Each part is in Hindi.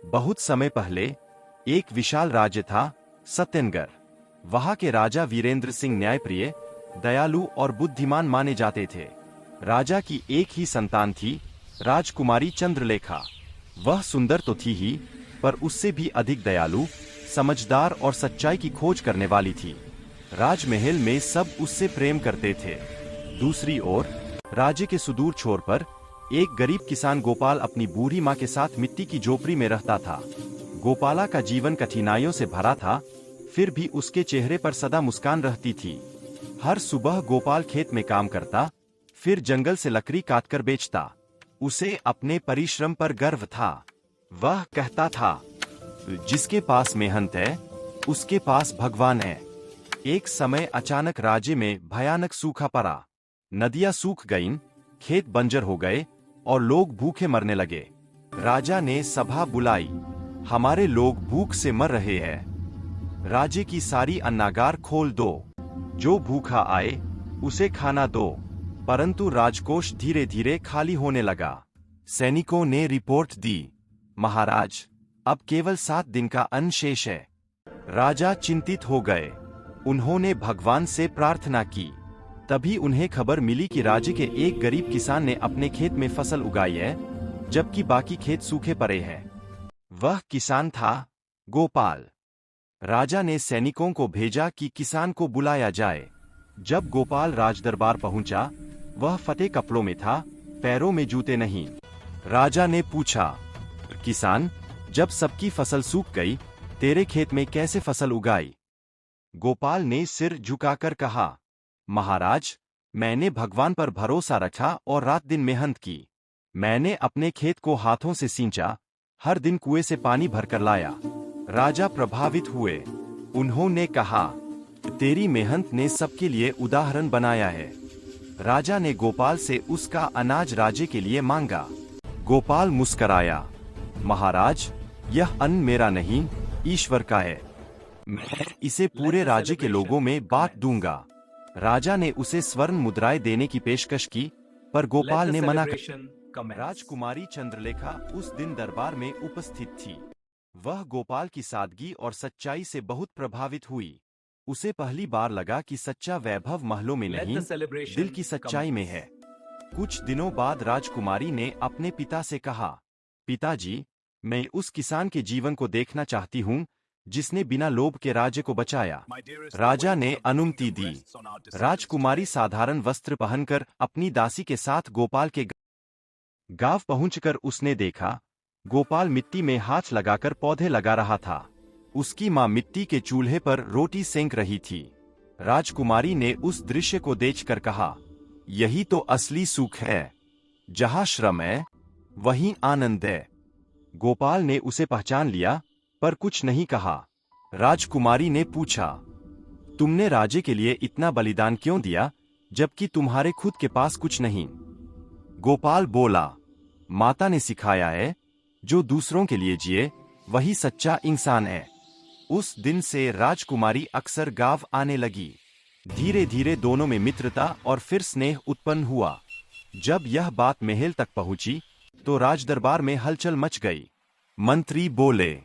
बहुत समय पहले एक विशाल राज्य था, सत्यनगर। वहां के राजा वीरेंद्र सिंह न्यायप्रिय, दयालु और बुद्धिमान माने जाते थे। राजा की एक ही संतान थी, राजकुमारी चंद्रलेखा। वह सुंदर तो थी ही, पर उससे भी अधिक दयालु, समझदार और सच्चाई की खोज करने वाली थी। राजमहल में सब उससे प्रेम करते थे। दूसरी ओर राज्य के सुदूर छोर पर एक गरीब किसान गोपाल अपनी बूढ़ी माँ के साथ मिट्टी की झोपड़ी में रहता था। गोपाला का जीवन कठिनाइयों से भरा था, फिर भी उसके चेहरे पर सदा मुस्कान रहती थी। हर सुबह गोपाल खेत में काम करता, फिर जंगल से लकड़ी काटकर बेचता। उसे अपने परिश्रम पर गर्व था। वह कहता था, जिसके पास मेहनत है, उसके पास भगवान है। एक समय अचानक राज्य में भयानक सूखा पड़ा। नदियां सूख गईं, खेत बंजर हो गए और लोग भूखे मरने लगे। राजा ने सभा बुलाई। हमारे लोग भूख से मर रहे हैं। राज्य की सारी अन्नागार खोल दो। जो भूखा आए उसे खाना दो। परंतु राजकोष धीरे धीरे खाली होने लगा। सैनिकों ने रिपोर्ट दी, महाराज, अब केवल 7 दिन का अन्न शेष है। राजा चिंतित हो गए। उन्होंने भगवान से प्रार्थना की। तभी उन्हें खबर मिली कि राज्य के एक गरीब किसान ने अपने खेत में फसल उगाई है, जबकि बाकी खेत सूखे पड़े हैं। वह किसान था गोपाल। राजा ने सैनिकों को भेजा कि किसान को बुलाया जाए। जब गोपाल राजदरबार पहुंचा, वह फटे कपड़ों में था, पैरों में जूते नहीं। राजा ने पूछा, किसान, जब सबकी फसल सूख गई, तेरे खेत में कैसे फसल उगाई? गोपाल ने सिर झुकाकर कहा, महाराज, मैंने भगवान पर भरोसा रखा और रात दिन मेहनत की। मैंने अपने खेत को हाथों से सींचा, हर दिन कुएं से पानी भरकर लाया। राजा प्रभावित हुए। उन्होंने कहा, तेरी मेहनत ने सबके लिए उदाहरण बनाया है। राजा ने गोपाल से उसका अनाज राज्य के लिए मांगा। गोपाल मुस्कराया, महाराज, यह अन्न मेरा नहीं, ईश्वर का है। मैं इसे पूरे राज्य के लोगों में बांट दूंगा। राजा ने उसे स्वर्ण मुद्राएं देने की पेशकश की, पर गोपाल ने मना कर। राजकुमारी चंद्रलेखा उस दिन दरबार में उपस्थित थी। वह गोपाल की सादगी और सच्चाई से बहुत प्रभावित हुई। उसे पहली बार लगा कि सच्चा वैभव महलों में नहीं, दिल की सच्चाई में है। कुछ दिनों बाद राजकुमारी ने अपने पिता से कहा, पिताजी, मैं उस किसान के जीवन को देखना चाहती हूँ जिसने बिना लोभ के राज्य को बचाया। राजा ने अनुमति दी। राजकुमारी साधारण वस्त्र पहनकर अपनी दासी के साथ गोपाल के गांव पहुंचकर उसने देखा, गोपाल मिट्टी में हाथ लगाकर पौधे लगा रहा था। उसकी मां मिट्टी के चूल्हे पर रोटी सेंक रही थी। राजकुमारी ने उस दृश्य को देखकर कहा, यही तो असली सुख है। जहां श्रम है, वहीं आनंद है। गोपाल ने उसे पहचान लिया, पर कुछ नहीं कहा। राजकुमारी ने पूछा, तुमने राज्य के लिए इतना बलिदान क्यों दिया, जबकि तुम्हारे खुद के पास कुछ नहीं? गोपाल बोला, माता ने सिखाया है, जो दूसरों के लिए जिए, वही सच्चा इंसान है। उस दिन से राजकुमारी अक्सर गांव आने लगी। धीरे धीरे दोनों में मित्रता और फिर स्नेह उत्पन्न हुआ। जब यह बात महल तक पहुंची, तो राजदरबार में हलचल मच गई। मंत्री बोले,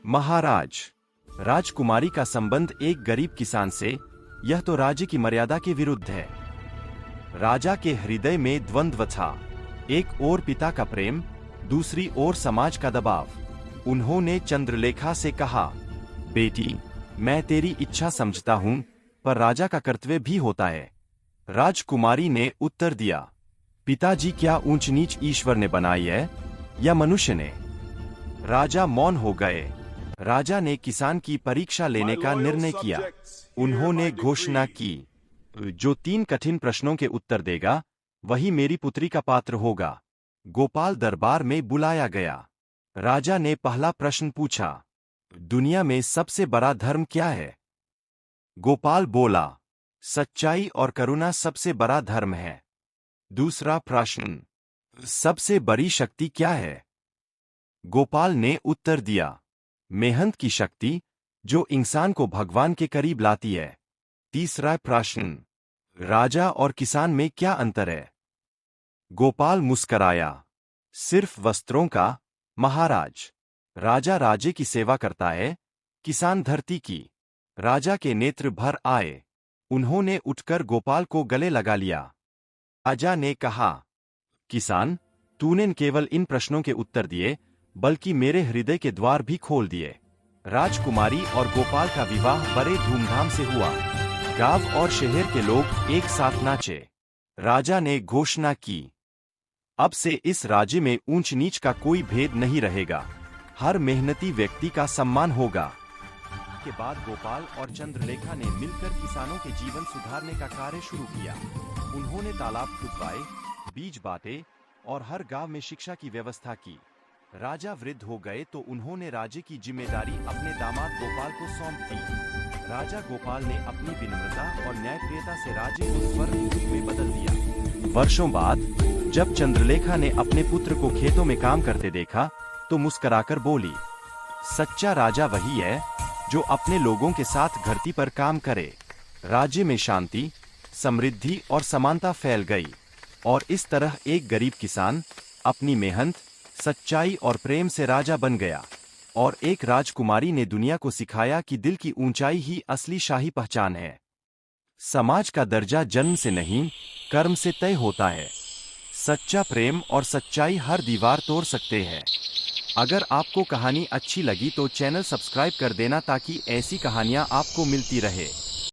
महाराज, राजकुमारी का संबंध एक गरीब किसान से, यह तो राज्य की मर्यादा के विरुद्ध है। राजा के हृदय में द्वंद्व था। एक ओर पिता का प्रेम, दूसरी ओर समाज का दबाव। उन्होंने चंद्रलेखा से कहा, बेटी, मैं तेरी इच्छा समझता हूं, पर राजा का कर्तव्य भी होता है। राजकुमारी ने उत्तर दिया, पिताजी, क्या ऊंच नीच ईश्वर ने बनाई है या मनुष्य ने? राजा मौन हो गए। राजा ने किसान की परीक्षा लेने का निर्णय किया। उन्होंने घोषणा की, जो 3 कठिन प्रश्नों के उत्तर देगा, वही मेरी पुत्री का पात्र होगा। गोपाल दरबार में बुलाया गया। राजा ने पहला प्रश्न पूछा, दुनिया में सबसे बड़ा धर्म क्या है? गोपाल बोला, सच्चाई और करुणा सबसे बड़ा धर्म है। दूसरा प्रश्न, सबसे बड़ी शक्ति क्या है? गोपाल ने उत्तर दिया, मेहनत की शक्ति, जो इंसान को भगवान के करीब लाती है। तीसरा प्रश्न, राजा और किसान में क्या अंतर है? गोपाल मुस्कराया, सिर्फ वस्त्रों का, महाराज। राजा राजे की सेवा करता है, किसान धरती की। राजा के नेत्र भर आए। उन्होंने उठकर गोपाल को गले लगा लिया। राजा ने कहा, किसान, तूने न केवल इन प्रश्नों के उत्तर दिए, बल्कि मेरे हृदय के द्वार भी खोल दिए। राजकुमारी और गोपाल का विवाह बड़े धूमधाम से हुआ। गांव और शहर के लोग एक साथ नाचे। राजा ने घोषणा की, अब से इस राज्य में ऊंच नीच का कोई भेद नहीं रहेगा। हर मेहनती व्यक्ति का सम्मान होगा। के बाद गोपाल और चंद्रलेखा ने मिलकर किसानों के जीवन सुधारने का कार्य शुरू किया। उन्होंने तालाब खुदवाए, बीज बांटे और हर गांव में शिक्षा की व्यवस्था की। राजा वृद्ध हो गए तो उन्होंने राज्य की जिम्मेदारी अपने दामाद गोपाल को सौंप दी। राजा गोपाल ने अपनी विनम्रता और न्यायप्रियता से राज्य को स्वर्ण में बदल दिया। वर्षों बाद जब चंद्रलेखा ने अपने पुत्र को खेतों में काम करते देखा तो मुस्कुराकर बोली, सच्चा राजा वही है जो अपने लोगों के साथ धरती पर काम करे। राज्य में शांति, समृद्धि और समानता फैल गई और इस तरह एक गरीब किसान अपनी मेहनत, सच्चाई और प्रेम से राजा बन गया। और एक राजकुमारी ने दुनिया को सिखाया कि दिल की ऊंचाई ही असली शाही पहचान है। समाज का दर्जा जन्म से नहीं, कर्म से तय होता है। सच्चा प्रेम और सच्चाई हर दीवार तोड़ सकते हैं। अगर आपको कहानी अच्छी लगी तो चैनल सब्सक्राइब कर देना ताकि ऐसी कहानियां आपको मिलती रहे।